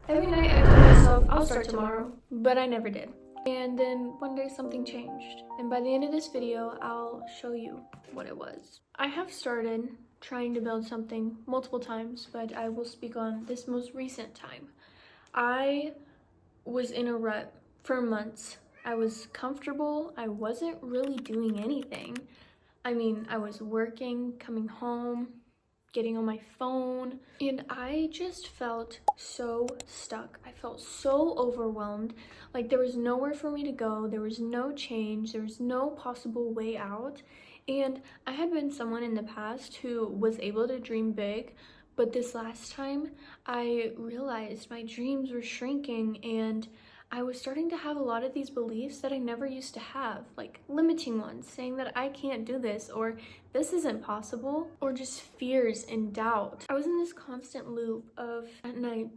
Every night I told myself I'll start tomorrow, but I never did. And then one day something changed. And by the end of this video, I'll show you what it was. I have started trying to build something multiple times, but I will speak on this most recent time. I was in a rut for months. I was comfortable. I wasn't really doing anything. I mean, I was working, coming home, getting on my phone, and I just felt so stuck. I felt so overwhelmed. Like there was nowhere for me to go. There was no change. There was no possible way out. And I had been someone in the past who was able to dream big, but this last time I realized my dreams were shrinking, and I was starting to have a lot of these beliefs that I never used to have, like limiting ones, saying that I can't do this, or this isn't possible, or just fears and doubt. I was in this constant loop of at night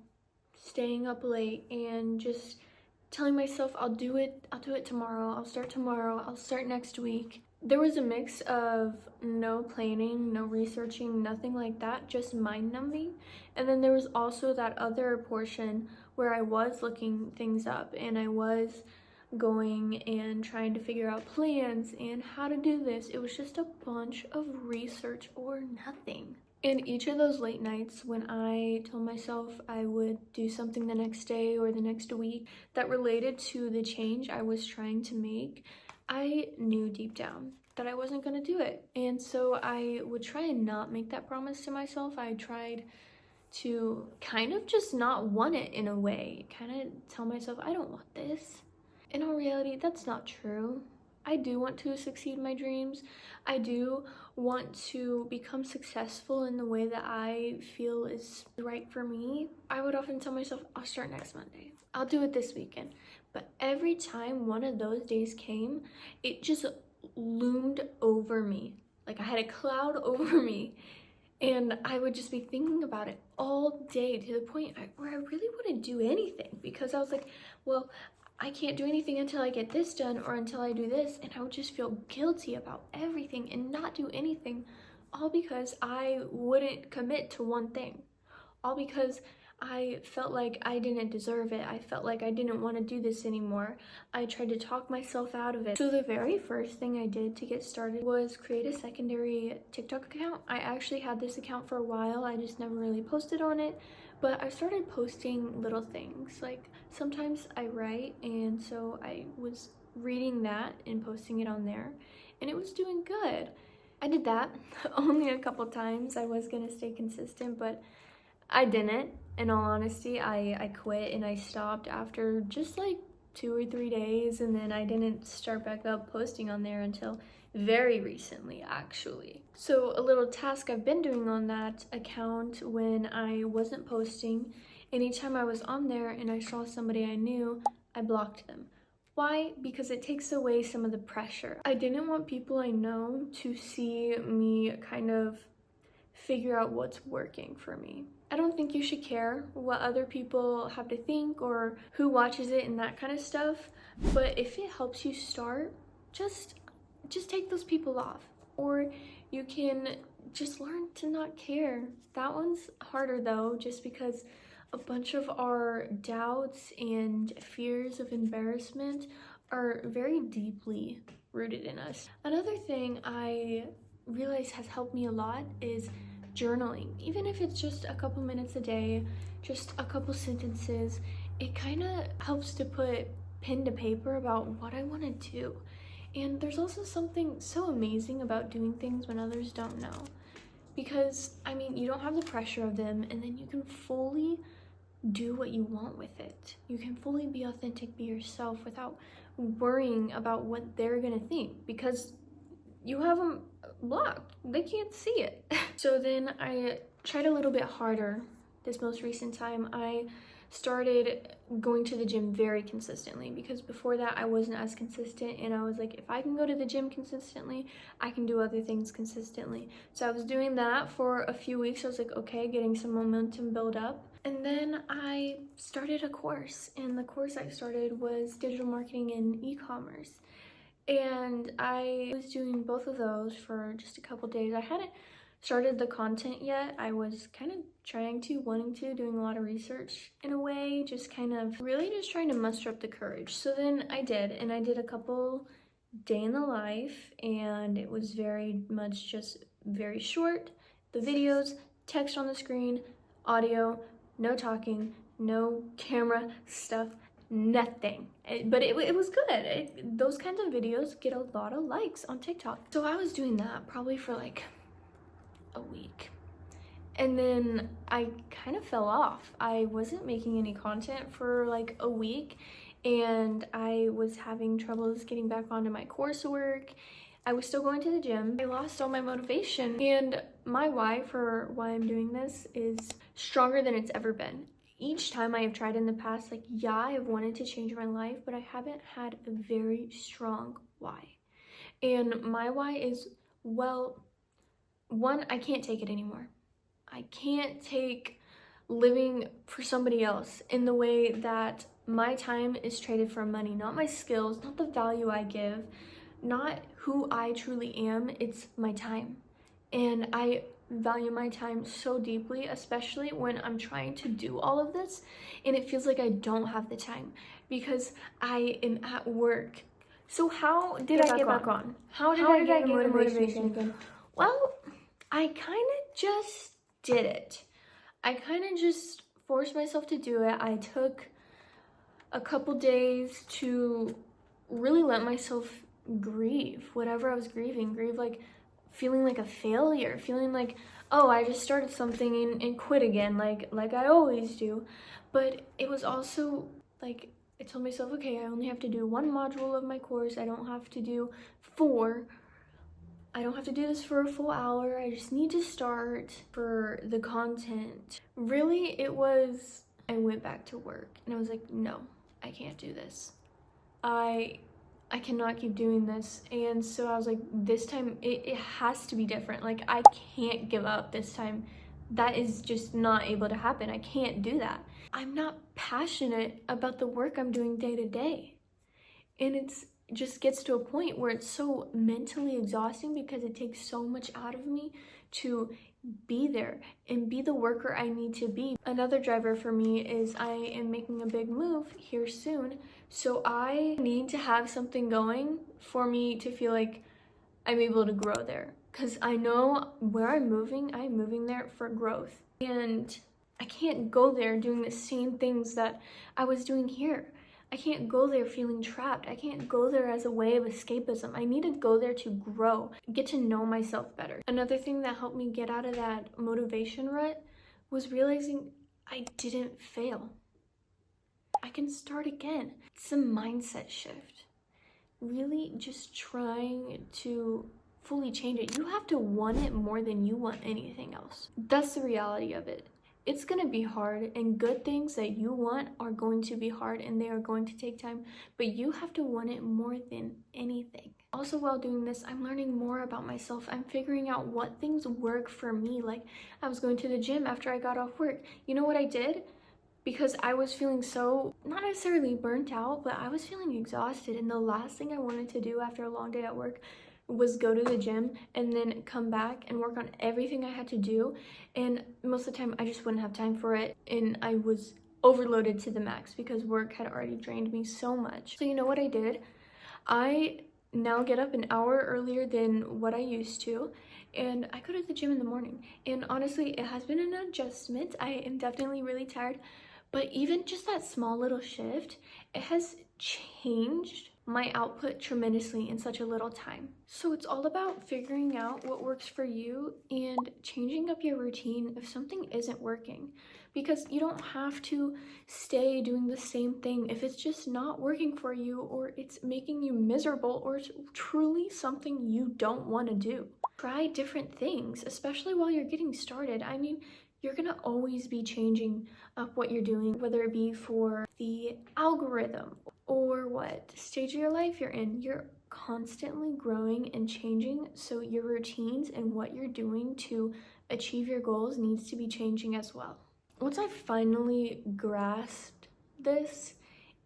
staying up late and just telling myself I'll do it tomorrow, I'll start next week. There was a mix of no planning, no researching, nothing like that, just mind numbing. And then there was also that other portion where I was looking things up and I was going and trying to figure out plans and how to do this. It was just a bunch of research or nothing. And each of those late nights when I told myself I would do something the next day or the next week that related to the change I was trying to make, I knew deep down that I wasn't going to do it. And so I would try and not make that promise to myself. I tried to kind of just not want it in a way, kind of tell myself, I don't want this. In all reality, that's not true. I do want to succeed in my dreams. I do want to become successful in the way that I feel is right for me. I would often tell myself, I'll start next Monday. I'll do it this weekend. But every time one of those days came, it just loomed over me. Like I had a cloud over me. And I would just be thinking about it all day to the point where I really wouldn't do anything, because I was like, well, I can't do anything until I get this done or until I do this. And I would just feel guilty about everything and not do anything, all because I wouldn't commit to one thing, all because I felt like I didn't deserve it. I felt like I didn't want to do this anymore. I tried to talk myself out of it. So the very first thing I did to get started was create a secondary TikTok account. I actually had this account for a while. I just never really posted on it. But I started posting little things. Like sometimes I write, and so I was reading that and posting it on there, and it was doing good. I did that only a couple times. I was gonna stay consistent, but I didn't. In all honesty, I quit and I stopped after just like 2 or 3 days, and then I didn't start back up posting on there until very recently, actually. So a little task I've been doing on that account when I wasn't posting, anytime I was on there and I saw somebody I knew, I blocked them. Why? Because it takes away some of the pressure. I didn't want people I know to see me kind of figure out what's working for me. I don't think you should care what other people have to think or who watches it and that kind of stuff, but if it helps you start, just take those people off. Or you can just learn to not care. That one's harder though, just because a bunch of our doubts and fears of embarrassment are very deeply rooted in us. Another thing I realize has helped me a lot is journaling. Even if it's just a couple minutes a day, just a couple sentences, it kind of helps to put pen to paper about what I want to do. And there's also something so amazing about doing things when others don't know, because I mean, you don't have the pressure of them, and then you can fully do what you want with it. You can fully be authentic, be yourself without worrying about what they're gonna think, because you have them blocked. They can't see it. So then I tried a little bit harder this most recent time. I started going to the gym very consistently, because before that I wasn't as consistent, and I was like, if I can go to the gym consistently, I can do other things consistently. So I was doing that for a few weeks. I was like, okay, getting some momentum build up. And then I started a course, and the course I started was digital marketing and e-commerce. And I was doing both of those for just a couple days. I hadn't started the content yet. I was kind of doing a lot of research in a way, just kind of really just trying to muster up the courage. So then I did, and I did a couple day in the life, and it was very much just very short. The videos, text on the screen, audio, no talking, no camera stuff, nothing. But it was good. Those kinds of videos get a lot of likes on TikTok. So I was doing that probably for like a week. And then I kind of fell off. I wasn't making any content for like a week, and I was having troubles getting back onto my coursework. I was still going to the gym. I lost all my motivation, and my why for why I'm doing this is stronger than it's ever been. Each time I have tried in the past, like, yeah, I have wanted to change my life, but I haven't had a very strong why. And my why is, well, one, I can't take it anymore. I can't take living for somebody else in the way that my time is traded for money, not my skills, not the value I give, not who I truly am. It's my time. And I value my time so deeply, especially when I'm trying to do all of this and it feels like I don't have the time because I am at work. So how did I get back on? How did I get the motivation again? Well, I kind of just did it. I kind of just forced myself to do it. I took a couple days to really let myself grieve whatever I was grieving. Grieve like feeling like a failure, feeling like, oh, I just started something and quit again, like I always do. But it was also like, I told myself, okay, I only have to do one module of my course. I don't have to do 4. I don't have to do this for a full hour. I just need to start for the content. Really, it was, I went back to work and I was like, no, I can't do this. I cannot keep doing this. And so I was like, this time it has to be different. Like, I can't give up this time. That is just not able to happen. I can't do that. I'm not passionate about the work I'm doing day to day. And it's just gets to a point where it's so mentally exhausting because it takes so much out of me to be there and be the worker I need to be. Another driver for me is I am making a big move here soon, so I need to have something going for me to feel like I'm able to grow there, because I know where I'm moving there for growth, and I can't go there doing the same things that I was doing here. I can't go there feeling trapped. I can't go there as a way of escapism. I need to go there to grow, get to know myself better. Another thing that helped me get out of that motivation rut was realizing I didn't fail. I can start again. It's a mindset shift. Really just trying to fully change it. You have to want it more than you want anything else. That's the reality of it. It's gonna be hard, and good things that you want are going to be hard and they are going to take time, but you have to want it more than anything. Also, while doing this, I'm learning more about myself. I'm figuring out what things work for me. Like, I was going to the gym after I got off work. You know what I did? Because I was feeling so, not necessarily burnt out, but I was feeling exhausted, and the last thing I wanted to do after a long day at work was go to the gym and then come back and work on everything I had to do. And most of the time I just wouldn't have time for it, and I was overloaded to the max because work had already drained me so much. So you know what I did? I now get up an hour earlier than what I used to, and I go to the gym in the morning. And honestly, it has been an adjustment. I am definitely really tired, but even just that small little shift, it has changed my output tremendously in such a little time. So it's all about figuring out what works for you and changing up your routine if something isn't working, because you don't have to stay doing the same thing if it's just not working for you, or it's making you miserable, or it's truly something you don't want to do. Try different things, especially while you're getting started. I mean, you're gonna always be changing up what you're doing, whether it be for the algorithm or what stage of your life you're in. You're constantly growing and changing, so your routines and what you're doing to achieve your goals needs to be changing as well. Once I finally grasped this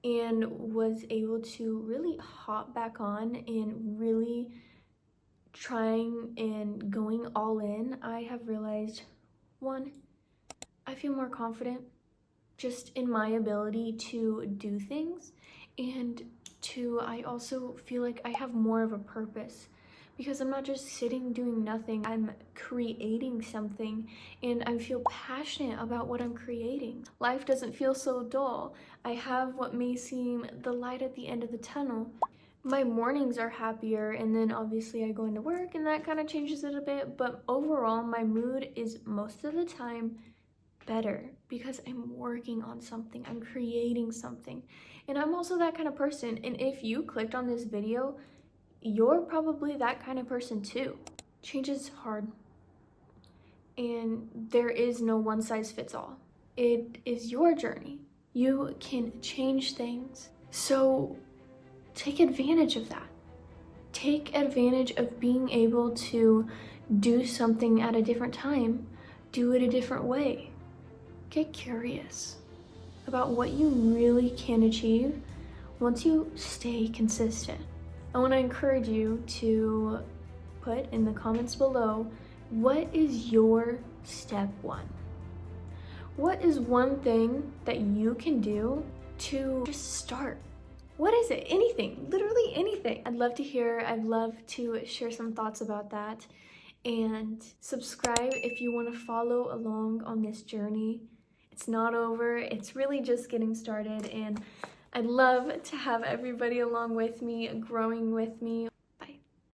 and was able to really hop back on and really trying and going all in, I have realized, one, I feel more confident just in my ability to do things, and two, I also feel like I have more of a purpose because I'm not just sitting doing nothing, I'm creating something, and I feel passionate about what I'm creating. Life doesn't feel so dull. I have what may seem the light at the end of the tunnel. My mornings are happier, and then obviously I go into work and that kind of changes it a bit, but overall my mood is most of the time better because I'm working on something, I'm creating something. And I'm also that kind of person, and if you clicked on this video, you're probably that kind of person too. Change is hard, and there is no one size fits all. It is your journey. You can change things. So take advantage of that. Take advantage of being able to do something at a different time, do it a different way. Get curious about what you really can achieve once you stay consistent. I want to encourage you to put in the comments below, what is your step one? What is one thing that you can do to just start? What is it? Anything, literally anything. I'd love to hear, I'd love to share some thoughts about that. And subscribe if you want to follow along on this journey. It's not over, it's really just getting started, and I'd love to have everybody along with me, growing with me.